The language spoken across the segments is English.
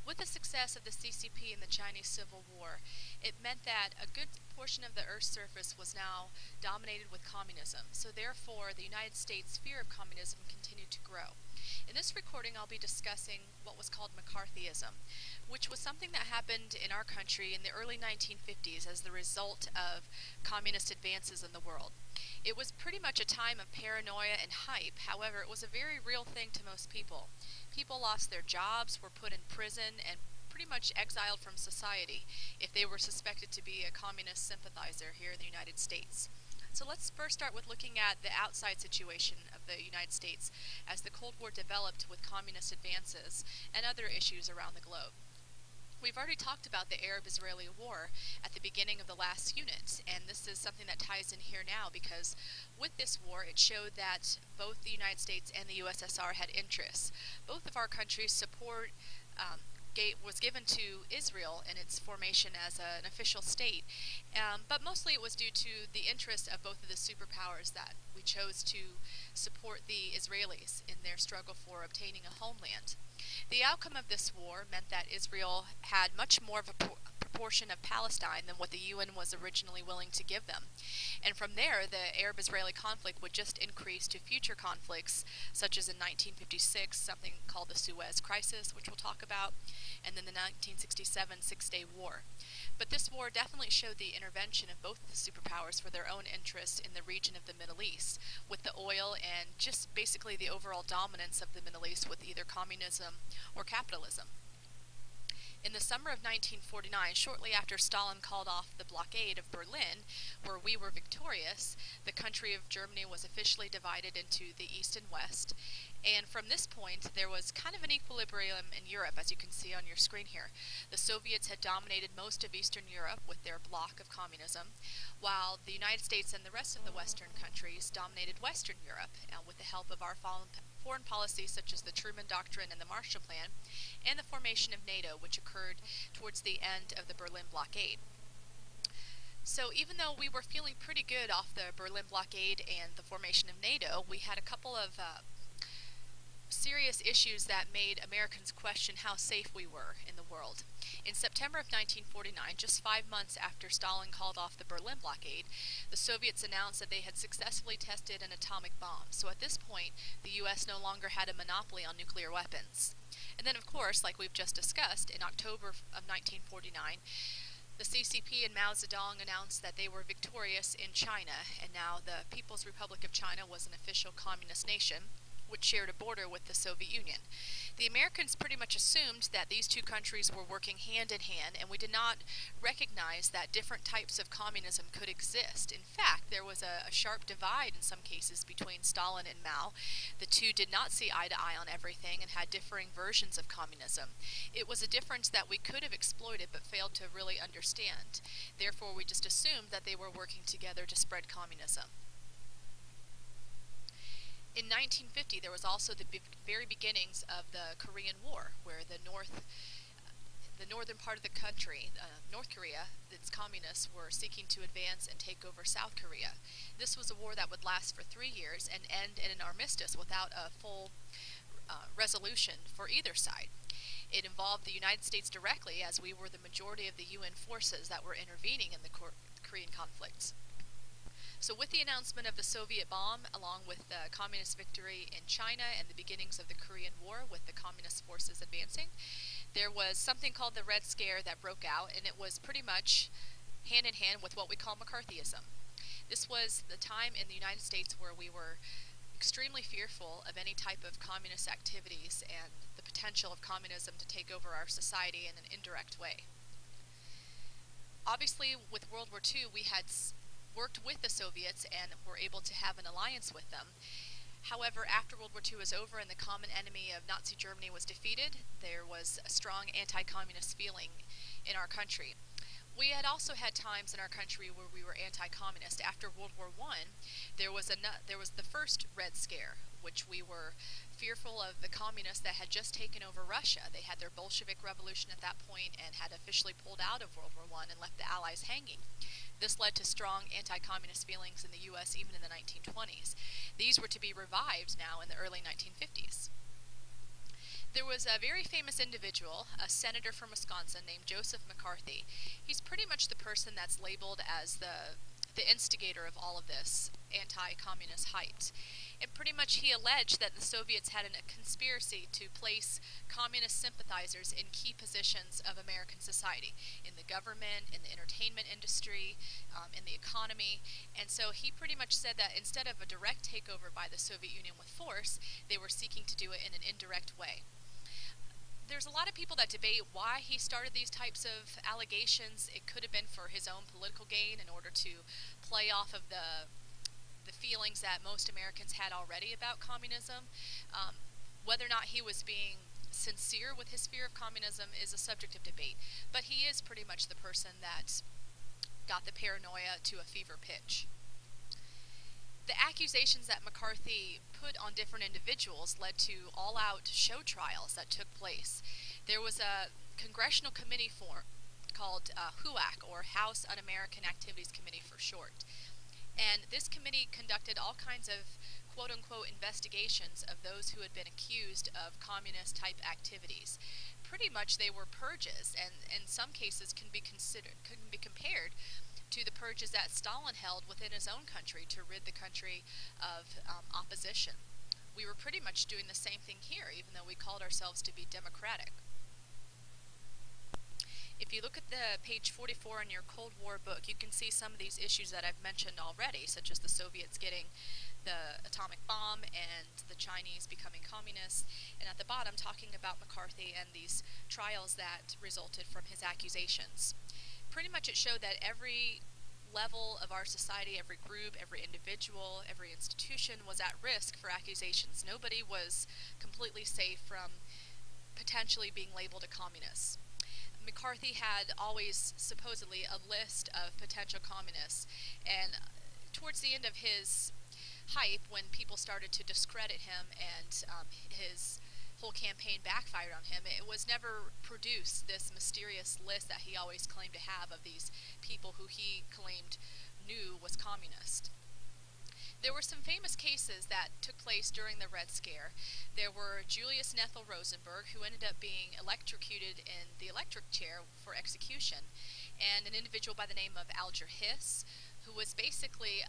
With the success of the CCP in the Chinese Civil War, it meant that a good portion of the Earth's surface was now dominated with communism, so therefore the United States' fear of communism continued to grow. In this recording, I'll be discussing what was called McCarthyism, which was something that happened in our country in the early 1950s as the result of communist advances in the world. It was pretty much a time of paranoia and hype. However, it was a very real thing to most people. People lost their jobs, were put in prison, and pretty much exiled from society if they were suspected to be a communist sympathizer here in the United States. So let's first start with looking at the outside situation of the United States as the Cold War developed with communist advances and other issues around the globe. We've already talked about the Arab-Israeli War at the beginning of the last unit, and this is something that ties in here now because with this war it showed that both the United States and the USSR had interests. Both of our countries' support was given to Israel in its formation as an official state, but mostly it was due to the interest of both of the superpowers that we chose to support the Israelis in their struggle for obtaining a homeland. The outcome of this war meant that Israel had much more of a proportion of Palestine than what the UN was originally willing to give them. And from there, the Arab-Israeli conflict would just increase to future conflicts, such as in 1956, something called the Suez Crisis, which we'll talk about, and then the 1967 Six-Day War. But this war definitely showed the intervention of both the superpowers for their own interests in the region of the Middle East, with the oil and just basically the overall dominance of the Middle East with either communism or capitalism. In the summer of 1949, shortly after Stalin called off the blockade of Berlin, where we were victorious, the country of Germany was officially divided into the East and West. And from this point, there was kind of an equilibrium in Europe, as you can see on your screen here. The Soviets had dominated most of Eastern Europe with their bloc of communism, while the United States and the rest of the Western countries dominated Western Europe, with the help of our foreign policies such as the Truman Doctrine and the Marshall Plan, and the formation of NATO, which occurred towards the end of the Berlin blockade. So even though we were feeling pretty good off the Berlin blockade and the formation of NATO, we had a couple of serious issues that made Americans question how safe we were in the world. In September of 1949, just 5 months after Stalin called off the Berlin blockade, the Soviets announced that they had successfully tested an atomic bomb. So at this point, the U.S. no longer had a monopoly on nuclear weapons. And then, of course, like we've just discussed, in October of 1949, the CCP and Mao Zedong announced that they were victorious in China, and now the People's Republic of China was an official communist nation, which shared a border with the Soviet Union. The Americans pretty much assumed that these two countries were working hand in hand, and we did not recognize that different types of communism could exist. In fact, there was a sharp divide in some cases between Stalin and Mao. The two did not see eye to eye on everything and had differing versions of communism. It was a difference that we could have exploited but failed to really understand. Therefore, we just assumed that they were working together to spread communism. In 1950, there was also the very beginnings of the Korean War, where the northern part of the country, North Korea, its communists were seeking to advance and take over South Korea. This was a war that would last for 3 years and end in an armistice without a full resolution for either side. It involved the United States directly, as we were the majority of the UN forces that were intervening in the Korean conflicts. So with the announcement of the Soviet bomb, along with the communist victory in China and the beginnings of the Korean War with the communist forces advancing, there was something called the Red Scare that broke out, and it was pretty much hand in hand with what we call McCarthyism. This was the time in the United States where we were extremely fearful of any type of communist activities and the potential of communism to take over our society in an indirect way. Obviously, with World War II, we had worked with the Soviets and were able to have an alliance with them. However, after World War II was over and the common enemy of Nazi Germany was defeated, there was a strong anti-communist feeling in our country. We had also had times in our country where we were anti-communist. After World War I, there was the first Red Scare, which we were fearful of the communists that had just taken over Russia. They had their Bolshevik Revolution at that point and had officially pulled out of World War I and left the Allies hanging. This led to strong anti-communist feelings in the U.S. even in the 1920s. These were to be revived now in the early 1950s. There was a very famous individual, a senator from Wisconsin named Joseph McCarthy. He's pretty much the person that's labeled as the instigator of all of this anti-communist hype. And pretty much he alleged that the Soviets had a conspiracy to place communist sympathizers in key positions of American society, in the government, in the entertainment industry, in the economy. And so he pretty much said that instead of a direct takeover by the Soviet Union with force, they were seeking to do it in an indirect way. There's a lot of people that debate why he started these types of allegations. It could have been for his own political gain in order to play off of the feelings that most Americans had already about communism. Whether or not he was being sincere with his fear of communism is a subject of debate, but he is pretty much the person that got the paranoia to a fever pitch. The accusations that McCarthy put on different individuals led to all-out show trials that took place. There was a congressional committee called HUAC, or House Un-American Activities Committee for short. And this committee conducted all kinds of quote-unquote investigations of those who had been accused of communist-type activities. Pretty much they were purges, and in some cases can be compared to the purges that Stalin held within his own country to rid the country of opposition. We were pretty much doing the same thing here, even though we called ourselves to be democratic. If you look at the page 44 in your Cold War book, you can see some of these issues that I've mentioned already, such as the Soviets getting the atomic bomb and the Chinese becoming communists, and at the bottom talking about McCarthy and these trials that resulted from his accusations. Pretty much it showed that every level of our society, every group, every individual, every institution was at risk for accusations. Nobody was completely safe from potentially being labeled a communist. McCarthy had always supposedly a list of potential communists, and towards the end of his hype, when people started to discredit him and his whole campaign backfired on him, it was never produced, this mysterious list that he always claimed to have of these people who he claimed knew was communist. There were some famous cases that took place during the Red Scare. There were Julius Nethel Rosenberg, who ended up being electrocuted in the electric chair for execution, and an individual by the name of Alger Hiss, who was basically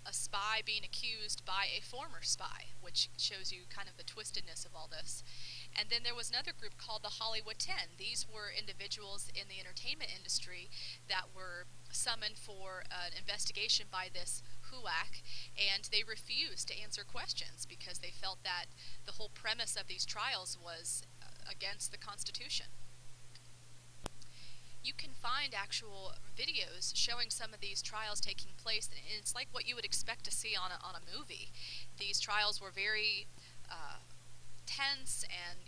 a spy being accused by a former spy, which shows you kind of the twistedness of all this. And then there was another group called the Hollywood 10. These were individuals in the entertainment industry that were summoned for an investigation by this HUAC, and they refused to answer questions because they felt that the whole premise of these trials was against the Constitution. You can find actual videos showing some of these trials taking place, and it's like what you would expect to see on a movie. These trials were very tense, and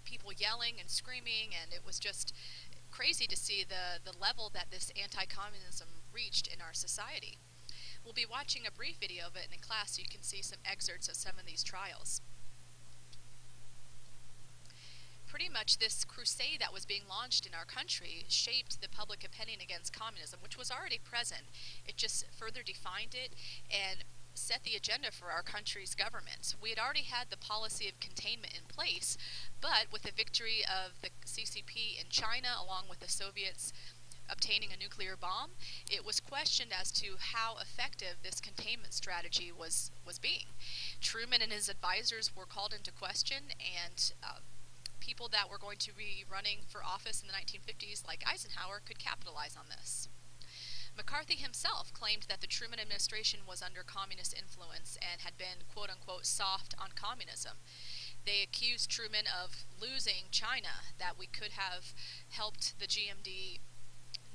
people yelling and screaming, and it was just crazy to see the level that this anti-communism reached in our society. We'll be watching a brief video of it in class so you can see some excerpts of some of these trials. Pretty much this crusade that was being launched in our country shaped the public opinion against communism, which was already present. It just further defined it and set the agenda for our country's government. We had already had the policy of containment in place, but with the victory of the CCP in China, along with the Soviets obtaining a nuclear bomb, it was questioned as to how effective this containment strategy was being. Truman and his advisors were called into question, and people that were going to be running for office in the 1950s, like Eisenhower, could capitalize on this. McCarthy himself claimed that the Truman administration was under communist influence and had been, quote-unquote, soft on communism. They accused Truman of losing China, that we could have helped the GMD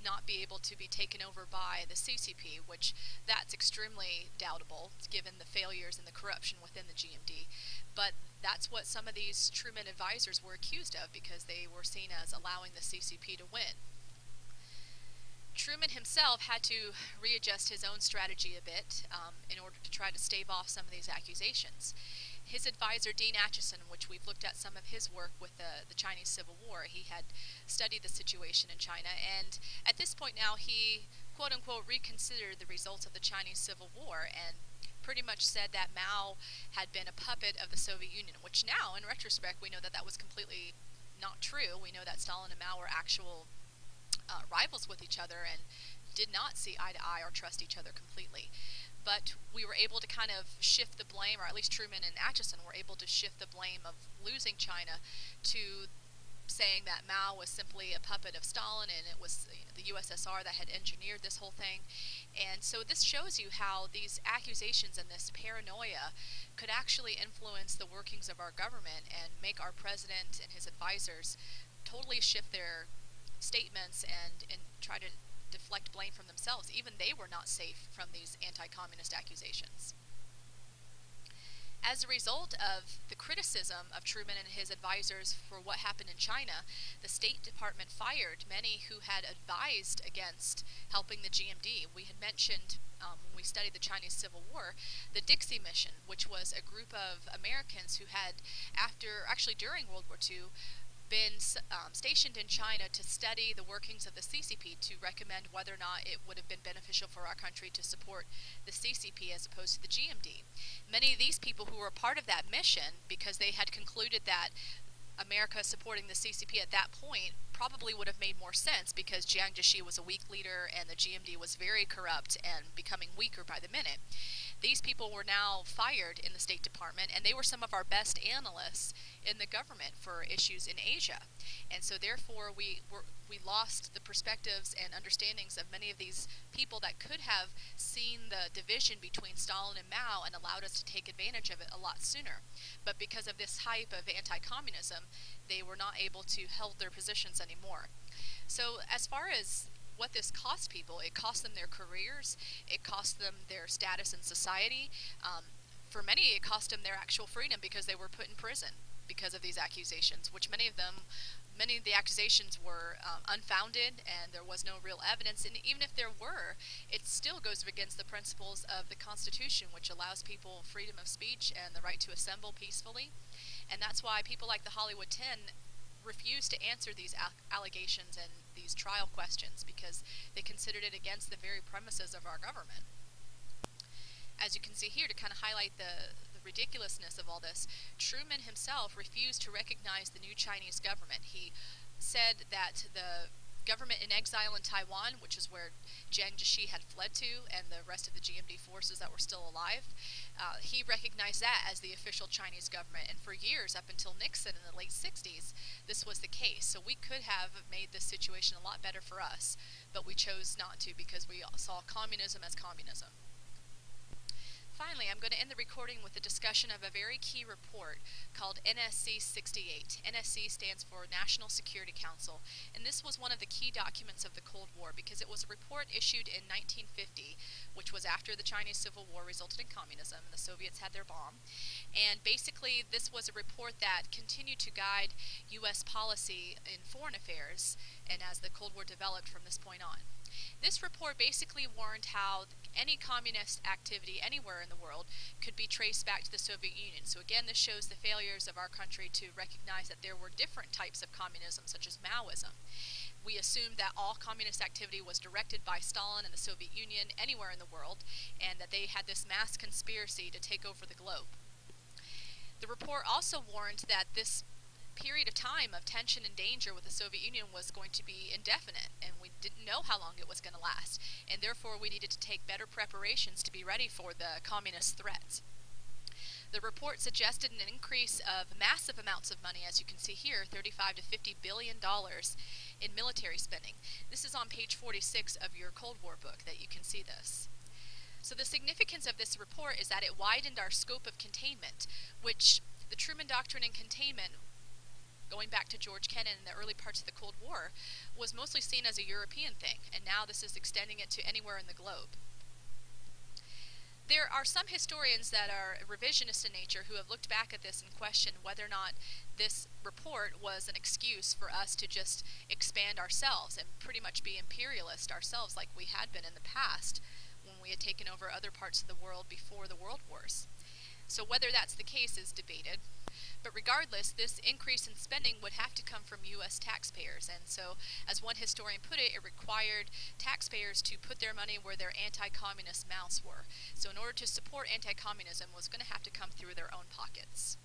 not be able to be taken over by the CCP, which that's extremely doubtable given the failures and the corruption within the GMD. But that's what some of these Truman advisors were accused of, because they were seen as allowing the CCP to win. Truman himself had to readjust his own strategy a bit in order to try to stave off some of these accusations. His advisor, Dean Acheson, which we've looked at some of his work with the Chinese Civil War, he had studied the situation in China, and at this point now he, quote-unquote, reconsidered the results of the Chinese Civil War and pretty much said that Mao had been a puppet of the Soviet Union, which now, in retrospect, we know that that was completely not true. We know that Stalin and Mao were actual rivals with each other and did not see eye to eye or trust each other completely. But we were able to kind of shift the blame, or at least Truman and Atchison were able to shift the blame of losing China to saying that Mao was simply a puppet of Stalin and it was the USSR that had engineered this whole thing. And so this shows you how these accusations and this paranoia could actually influence the workings of our government and make our president and his advisors totally shift their statements and try to deflect blame from themselves. Even they were not safe from these anti-communist accusations. As a result of the criticism of Truman and his advisors for what happened in China, the State Department fired many who had advised against helping the GMD. We had mentioned when we studied the Chinese Civil War, the Dixie Mission, which was a group of Americans who had, during World War II, been stationed in China to study the workings of the CCP, to recommend whether or not it would have been beneficial for our country to support the CCP as opposed to the GMD. Many of these people who were a part of that mission, because they had concluded that America supporting the CCP at that point probably would have made more sense, because Jiang Jiechi was a weak leader and the GMD was very corrupt and becoming weaker by the minute. These people were now fired in the State Department, and they were some of our best analysts in the government for issues in Asia. And so therefore we lost the perspectives and understandings of many of these people that could have seen the division between Stalin and Mao and allowed us to take advantage of it a lot sooner. But because of this hype of anti-communism, they were not able to hold their positions anymore. So as far as what this cost people, it cost them their careers, it cost them their status in society. For many, it cost them their actual freedom, because they were put in prison because of these accusations, which many of the accusations were unfounded and there was no real evidence. And even if there were, it still goes against the principles of the Constitution, which allows people freedom of speech and the right to assemble peacefully. And that's why people like the Hollywood 10 refused to answer these allegations and these trial questions, because they considered it against the very premises of our government. As you can see here, to kind of highlight the ridiculousness of all this, Truman himself refused to recognize the new Chinese government. He said that the government in exile in Taiwan, which is where Jiang Jiechi had fled to, and the rest of the GMD forces that were still alive, he recognized that as the official Chinese government. And for years, up until Nixon in the late 60s, this was the case. So we could have made this situation a lot better for us, but we chose not to, because we saw communism as communism. Finally, I'm going to end the recording with a discussion of a very key report called NSC-68. NSC stands for National Security Council, and this was one of the key documents of the Cold War, because it was a report issued in 1950, which was after the Chinese Civil War resulted in communism and the Soviets had their bomb. And basically, this was a report that continued to guide U.S. policy in foreign affairs, and as the Cold War developed from this point on. This report basically warned how any communist activity anywhere in the world could be traced back to the Soviet Union. So again, this shows the failures of our country to recognize that there were different types of communism, such as Maoism. We assumed that all communist activity was directed by Stalin and the Soviet Union anywhere in the world, and that they had this mass conspiracy to take over the globe. The report also warned that this period of time of tension and danger with the Soviet Union was going to be indefinite, and we didn't know how long it was going to last, and therefore we needed to take better preparations to be ready for the communist threats. The report suggested an increase of massive amounts of money, as you can see here, $35 to $50 billion in military spending. This is on page 46 of your Cold War book that you can see this. So the significance of this report is that it widened our scope of containment, which the Truman Doctrine and containment, going back to George Kennan in the early parts of the Cold War, was mostly seen as a European thing, and now this is extending it to anywhere in the globe. There are some historians that are revisionist in nature who have looked back at this and questioned whether or not this report was an excuse for us to just expand ourselves and pretty much be imperialist ourselves like we had been in the past when we had taken over other parts of the world before the World Wars. So whether that's the case is debated. But regardless, this increase in spending would have to come from U.S. taxpayers, and so, as one historian put it, it required taxpayers to put their money where their anti-communist mouths were. So in order to support anti-communism, was going to have to come through their own pockets.